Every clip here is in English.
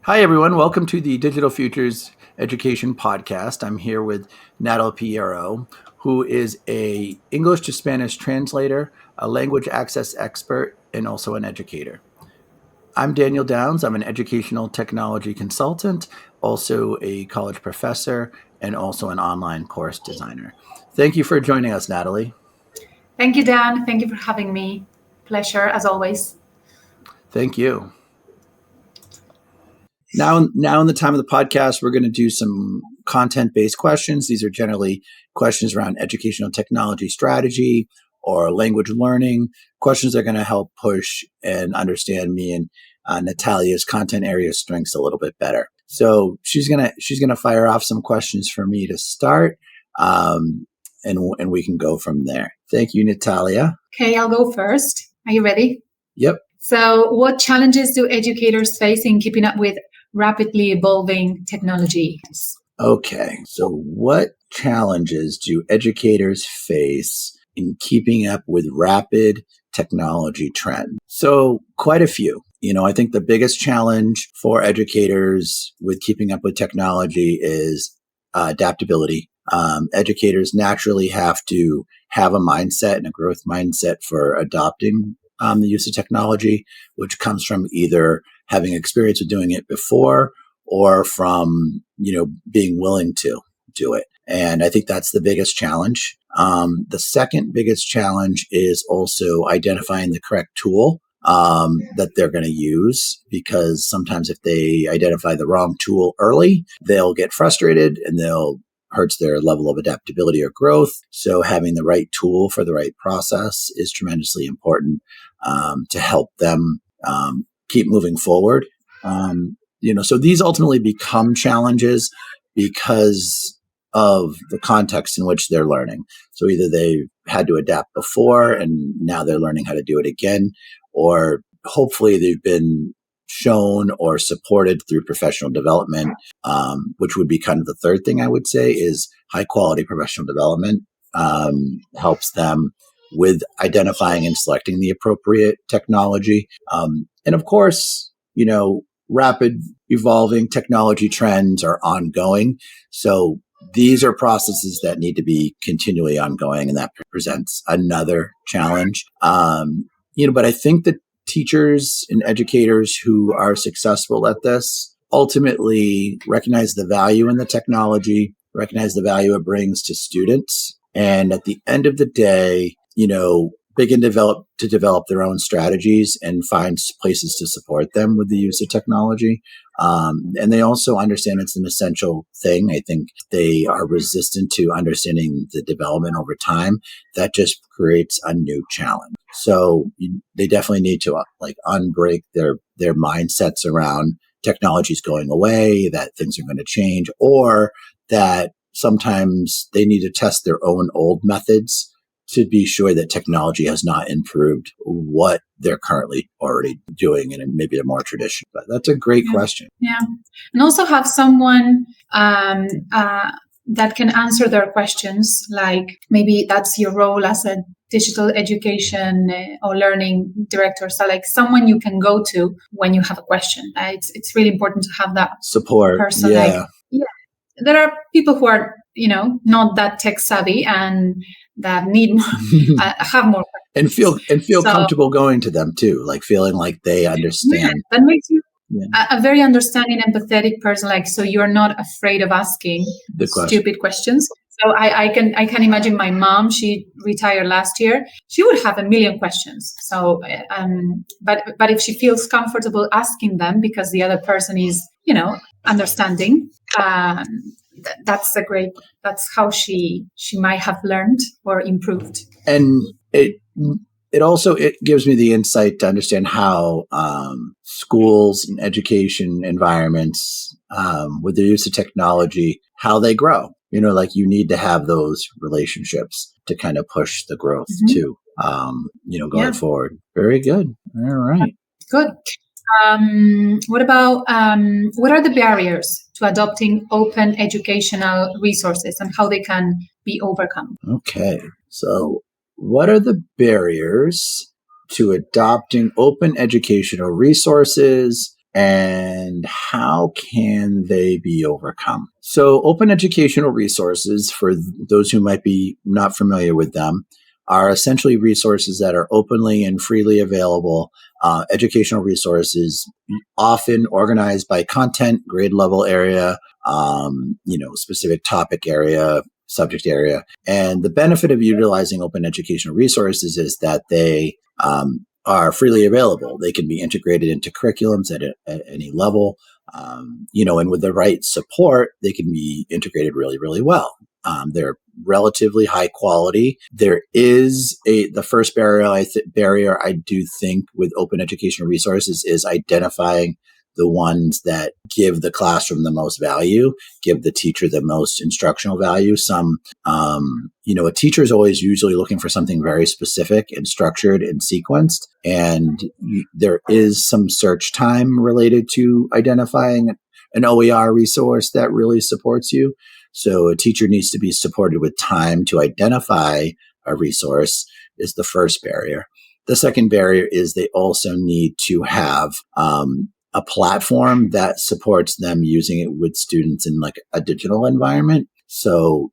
Hi, everyone. Welcome to the Digital Futures Education Podcast. I'm here with Natalie Piero, who is a English to Spanish translator, a language access expert, and also an educator. I'm Daniel Downs. I'm an educational technology consultant, also a college professor, and also an online course designer. Thank you for joining us, Natalie. Thank you, Dan. Thank you for having me. Pleasure, as always. Thank you. Now in the time of the podcast, we're going to do some content-based questions. These are generally questions around educational technology strategy or language learning, questions that are going to help push and understand me and Natalia's content area strengths a little bit better. So she's gonna fire off some questions for me to start, and we can go from there. Thank you, Natalia. Okay, I'll go first. Are you ready? Yep. So what challenges do educators face in keeping up with rapidly evolving technologies? Okay, so what challenges do educators face in keeping up with rapid technology trends? So quite a few. I think the biggest challenge for educators with keeping up with technology is adaptability. Educators naturally have to have a mindset and a growth mindset for adopting the use of technology, which comes from either having experience with doing it before or from, being willing to do it. And I think that's the biggest challenge. The second biggest challenge is also identifying the correct tool that they're going to use, because sometimes if they identify the wrong tool early, they'll get frustrated and hurts their level of adaptability or growth. So having the right tool for the right process is tremendously important to help them keep moving forward. So these ultimately become challenges because of the context in which they're learning. So either they had to adapt before and now they're learning how to do it again, or hopefully they've been shown or supported through professional development, which would be kind of the third thing I would say is high quality professional development helps them with identifying and selecting the appropriate technology. And of course, rapid evolving technology trends are ongoing. So these are processes that need to be continually ongoing, and that presents another challenge. But I think that teachers and educators who are successful at this ultimately recognize the value in the technology, recognize the value it brings to students. And at the end of the day, begin to develop their own strategies and find places to support them with the use of technology. And they also understand it's an essential thing. I think they are resistant to understanding the development over time. That just creates a new challenge. So they definitely need to unbreak their mindsets around technologies going away, that things are going to change, or that sometimes they need to test their own old methods to be sure that technology has not improved what they're currently already doing and maybe a more traditional. But that's a great question. Yeah. And also have someone that can answer their questions. Like maybe that's your role as a digital education or learning director. So like someone you can go to when you have a question. It's really important to have that support person. Yeah. There are people who are, not that tech savvy and that need more, have more and feel comfortable going to them too, like feeling like they understand. Yeah, that makes you a very understanding, empathetic person. Like, so you're not afraid of asking stupid questions. So I can imagine my mom. She retired last year. She would have a million questions. So, but if she feels comfortable asking them because the other person is, understanding. That's how she might have learned or improved. And it also gives me the insight to understand how schools and education environments with the use of technology, how they grow. You need to have those relationships to kind of push the growth too, going forward. Very good. All right. Good. What are the barriers to adopting open educational resources and how they can be overcome? Okay. So what are the barriers to adopting open educational resources and how can they be overcome? So open educational resources, for those who might be not familiar with them, are essentially resources that are openly and freely available, educational resources, often organized by content, grade level area, specific topic area, subject area. And the benefit of utilizing open educational resources is that they are freely available. They can be integrated into curriculums at any level, and with the right support, they can be integrated really, really well. They're relatively high quality. There is the first barrier I do think with open educational resources is identifying the ones that give the classroom the most value, give the teacher the most instructional value. A teacher is always usually looking for something very specific and structured and sequenced. And there is some search time related to identifying an OER resource that really supports you. So a teacher needs to be supported with time to identify a resource is the first barrier. The second barrier is they also need to have a platform that supports them using it with students in like a digital environment. So,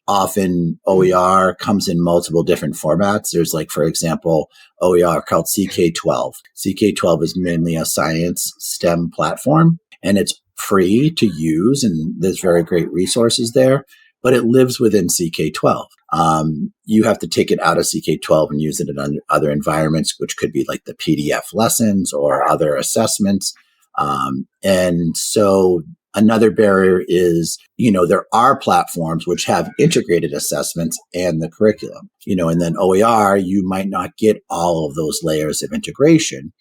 often OER comes in multiple different formats. There's for example, OER called CK12. CK12 is mainly a science STEM platform, and it's free to use, and there's very great resources there, but it lives within CK12. You have to take it out of CK12 and use it in other environments, which could be like the PDF lessons or other assessments. And so another barrier is, there are platforms which have integrated assessments and the curriculum, and then OER, you might not get all of those layers of integration.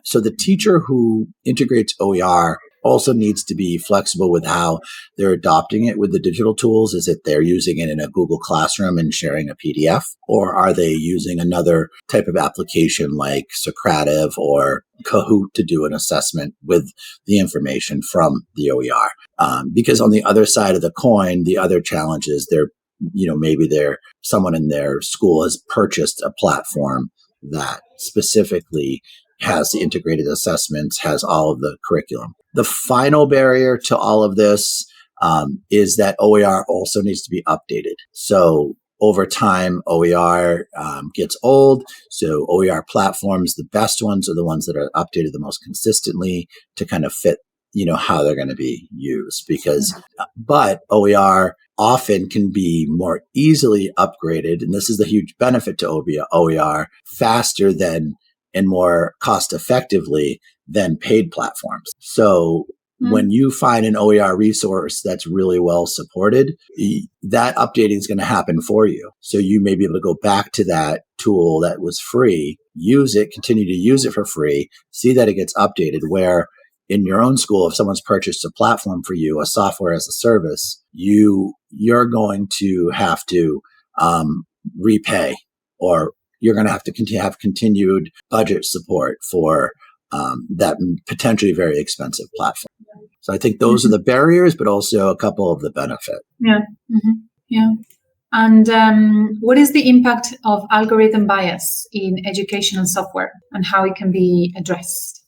So the teacher who integrates OER also needs to be flexible with how they're adopting it with the digital tools. Is it they're using it in a Google Classroom and sharing a PDF? Or are they using another type of application like Socrative or Kahoot to do an assessment with the information from the OER? Because on the other side of the coin, the other challenge is maybe someone in their school has purchased a platform that specifically has the integrated assessments, has all of the curriculum. The final barrier to all of this is that OER also needs to be updated. So over time, OER gets old. So OER platforms, the best ones are the ones that are updated the most consistently to kind of fit, how they're going to be used. But OER often can be more easily upgraded. And this is the huge benefit to OER, faster than and more cost effectively than paid platforms. So when you find an OER resource that's really well supported, that updating is going to happen for you. So you may be able to go back to that tool that was free, use it, continue to use it for free, see that it gets updated, where in your own school, if someone's purchased a platform for you, a software as a service, you're going to have to repay, or you're going to have to have continued budget support for that potentially very expensive platform. So I think those are the barriers, but also a couple of the benefits. Yeah. Mm-hmm. Yeah. And what is the impact of algorithm bias in educational software and how it can be addressed?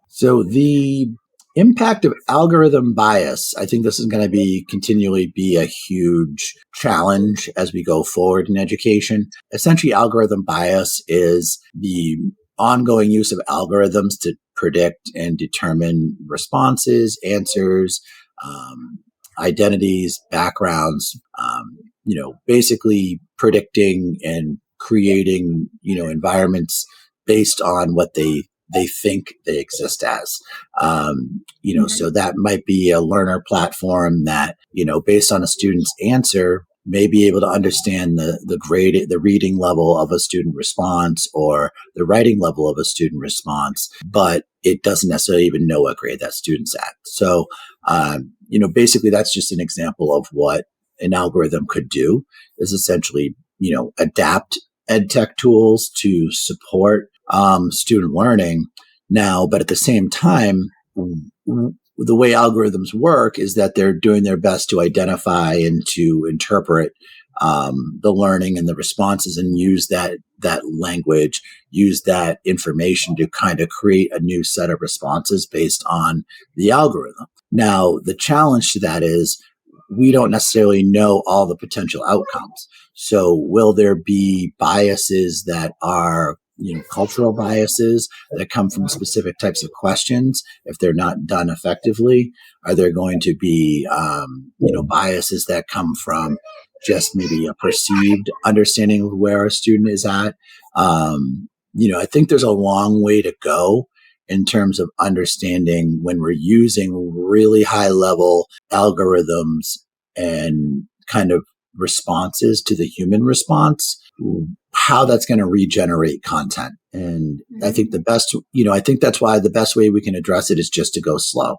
So the impact of algorithm bias, I think this is going to continually be a huge challenge as we go forward in education. Essentially, algorithm bias is the ongoing use of algorithms to predict and determine responses, answers, identities, backgrounds, basically predicting and creating, environments based on what they think they exist as. So that might be a learner platform that, based on a student's answer, may be able to understand the reading level of a student response or the writing level of a student response, but it doesn't necessarily even know what grade that student's at. So, basically that's just an example of what an algorithm could do, is essentially, adapt EdTech tools to support student learning now, but at the same time, the way algorithms work is that they're doing their best to identify and to interpret the learning and the responses and use that language, use that information to kind of create a new set of responses based on the algorithm. Now, the challenge to that is we don't necessarily know all the potential outcomes. So will there be biases that are, cultural biases that come from specific types of questions if they're not done effectively? Are there going to be, biases that come from just maybe a perceived understanding of where a student is at? I think there's a long way to go in terms of understanding when we're using really high level algorithms and kind of responses to the human response, how that's going to regenerate content. And I think I think that's why the best way we can address it is just to go slow,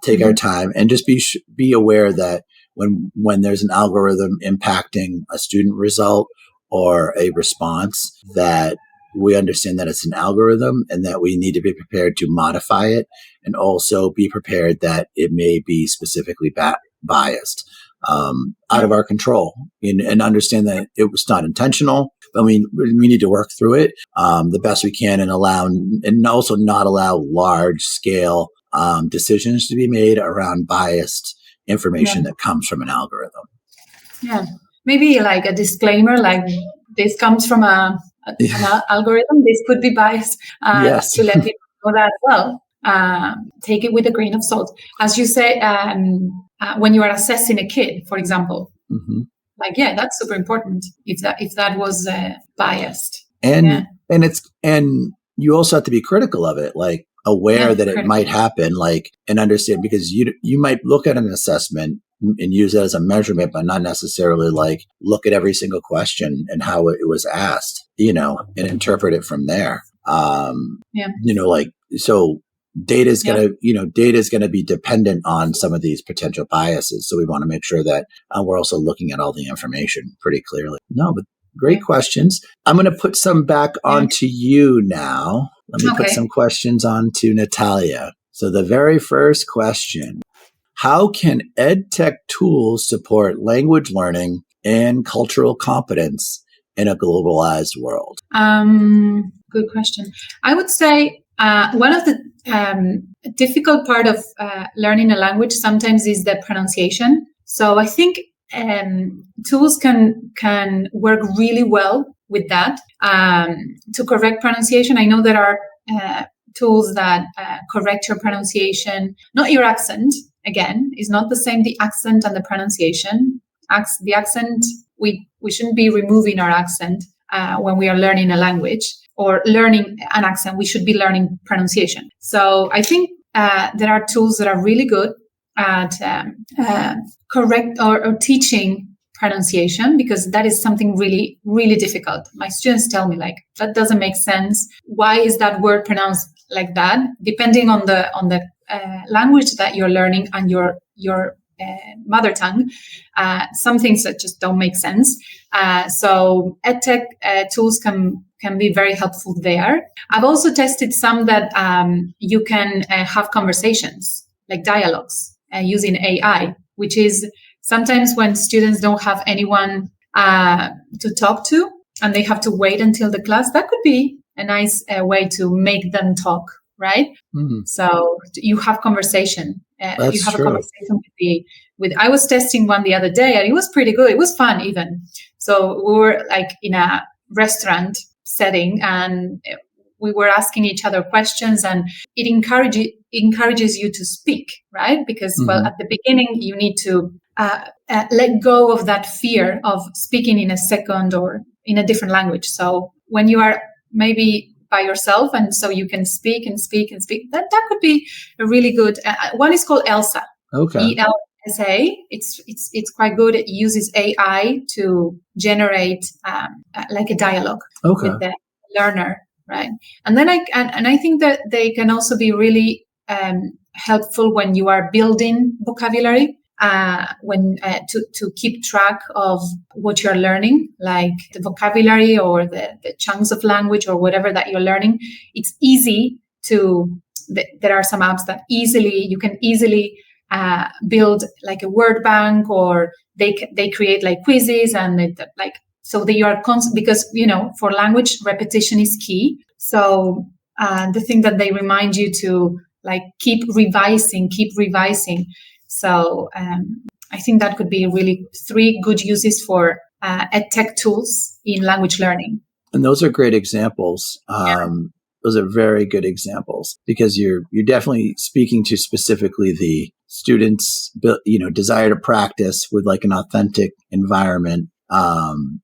take our time, and just be aware that when there's an algorithm impacting a student result or a response, that we understand that it's an algorithm and that we need to be prepared to modify it, and also be prepared that it may be specifically biased, out of our control, and understand that it was not intentional. But we need to work through it the best we can, and also not allow large scale decisions to be made around biased information that comes from an algorithm. Yeah, maybe like a disclaimer, like this comes from an algorithm. This could be biased. Yes. To let people know that as well. Take it with a grain of salt. As you say, when you are assessing a kid, for example, that's super important. If that was biased, and you also have to be critical of it, like aware that it might happen, like, and understand, because you might look at an assessment and use that as a measurement, but not necessarily like look at every single question and how it was asked, and interpret it from there. So data is going to be dependent on some of these potential biases. So we want to make sure that we're also looking at all the information pretty clearly. No, but great questions. I'm going to put some back onto you now. Let me put some questions on to Natalia. So the very first question: how can EdTech tools support language learning and cultural competence in a globalized world? Good question. I would say one of the difficult part of learning a language sometimes is the pronunciation. So I think tools can work really well with that to correct pronunciation. I know there are tools that correct your pronunciation, not your accent. Again, is not the same, the accent and the pronunciation. The accent, we shouldn't be removing our accent when we are learning a language or learning an accent. We should be learning pronunciation. So I think there are tools that are really good at correct or teaching pronunciation, because that is something really, really difficult. My students tell me, like, that doesn't make sense. Why is that word pronounced like that? Depending on the language that you're learning and your mother tongue, some things that just don't make sense. So EdTech tools can be very helpful there. I've also tested some that you can have conversations, like dialogues, using AI, which is sometimes when students don't have anyone to talk to and they have to wait until the class, that could be a nice way to make them talk, right? Mm-hmm. So you have conversation. You have a conversation with. I was testing one the other day, and it was pretty good. It was fun even. So we were like in a restaurant setting, and we were asking each other questions, and it encourages you to speak, right? Because well, at the beginning you need to let go of that fear of speaking in a second or in a different language. So when you are maybe by yourself, and so you can speak and speak and speak, that could be a really good one. Is called ELSA. Okay. ELSA. It's quite good. It uses AI to generate like a dialogue with the learner, right? And then I think that they can also be really helpful when you are building vocabulary. When to keep track of what you're learning, like the vocabulary or the chunks of language or whatever that you're learning, it's easy to. There are some apps that you can easily build like a word bank, or they create like quizzes, and so they are because for language, repetition is key. So the thing that they remind you to like keep revising. So I think that could be really 3 good uses for EdTech tools in language learning. And those are great examples. Those are very good examples, because you're definitely speaking to specifically the students' desire to practice with like an authentic environment. And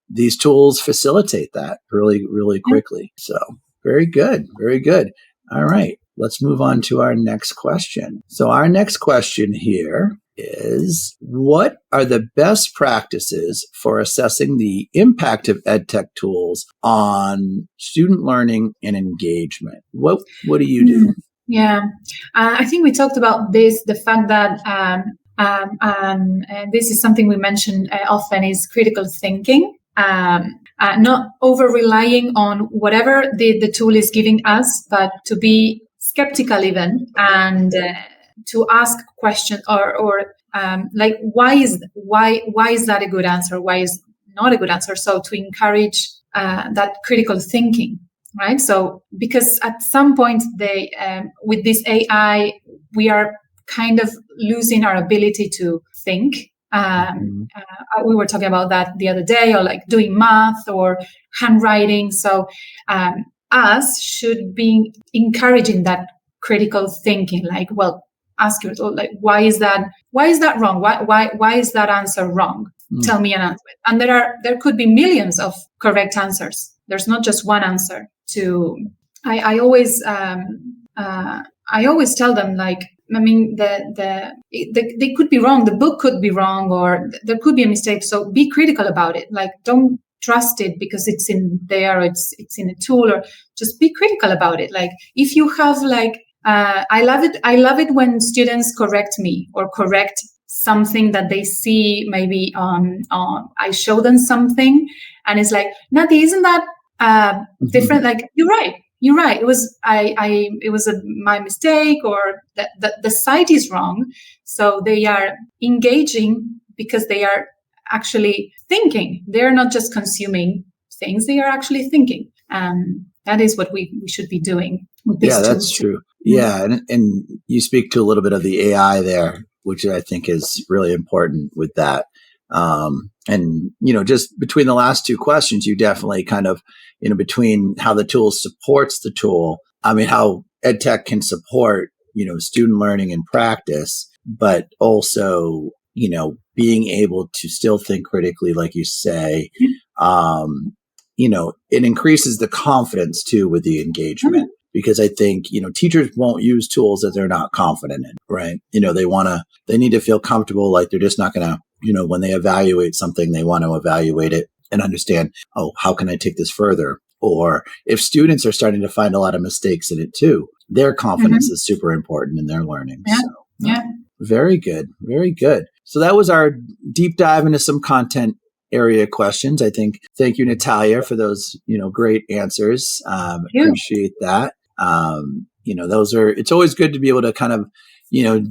these tools facilitate that really, really quickly. So very good. Very good. All right. Let's move on to our next question. So our next question here is, what are the best practices for assessing the impact of EdTech tools on student learning and engagement? What do you do? Yeah, I think we talked about this, the fact that and this is something we mention often, is critical thinking. Not over relying on whatever the tool is giving us, but to be skeptical even, and to ask questions or like why is that a good answer? Why is not a good answer? So to encourage that critical thinking, right? So because at some point with this AI, we are kind of losing our ability to think. We were talking about that the other day, or like doing math or handwriting. So us should be encouraging that critical thinking, like, well, ask yourself, like, why is that wrong? Why is that answer wrong? Tell me an answer. And there could be millions of correct answers. There's not just one answer. I always tell them, like, I mean, they could be wrong. The book could be wrong, or there could be a mistake. So be critical about it. Like, don't trust it because it's in there, or it's in a tool, or just be critical about it. Like, if you have like, I love it when students correct me or correct something that they see maybe I show them something and it's like, Nati, isn't that different? Like, you're right. It was my mistake, or the site is wrong. So they are engaging because they are actually thinking. They're not just consuming things; they are actually thinking. That is what we should be doing with these tools. That's true. Yeah, and you speak to a little bit of the AI there, which I think is really important with that. And just between the last 2 questions, you definitely kind of, between how the tool supports the tool, I mean, how EdTech can support, student learning and practice, but also, being able to still think critically, like you say, it increases the confidence too with the engagement. Because I think, teachers won't use tools that they're not confident in, right? They need to feel comfortable, like they're just not going to, when they evaluate something, they want to evaluate it and understand, oh, how can I take this further? Or if students are starting to find a lot of mistakes in it too, their confidence is super important in their learning. Yeah. So, very good. Very good. So that was our deep dive into some content area questions. I think, thank you, Natalia, for those, great answers. Appreciate that. It's always good to be able to kind of,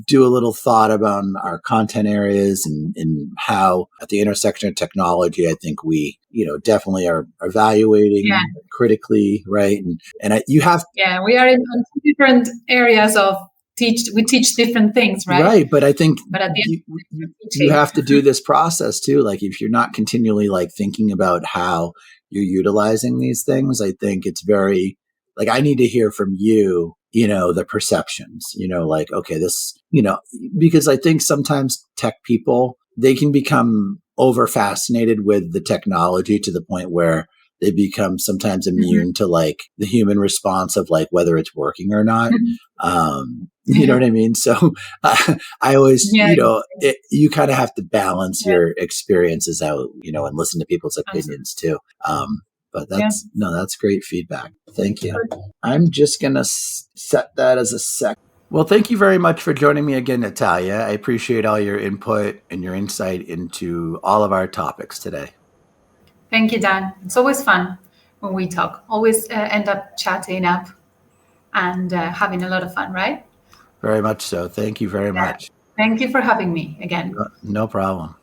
do a little thought about our content areas and how at the intersection of technology, I think we, definitely are evaluating critically, right? And you have... Yeah, we are in different areas of we teach different things, right? Right, but I think at the end, you have to do this process too. Like, if you're not continually like thinking about how you're utilizing these things, I think it's very, like, I need to hear from you, the perceptions, like, okay, this, because I think sometimes tech people, they can become over fascinated with the technology to the point where they become sometimes immune to like the human response of like whether it's working or not. You know what I mean? So I always, you kind of have to balance your experiences out, and listen to people's opinions too. But that's great feedback. Thank you. I'm just going to set that as a sec. Well, thank you very much for joining me again, Natalia. I appreciate all your input and your insight into all of our topics today. Thank you, Dan. It's always fun when we talk. Always end up chatting up and having a lot of fun, right? Very much so. Thank you very much. Thank you for having me again. No problem.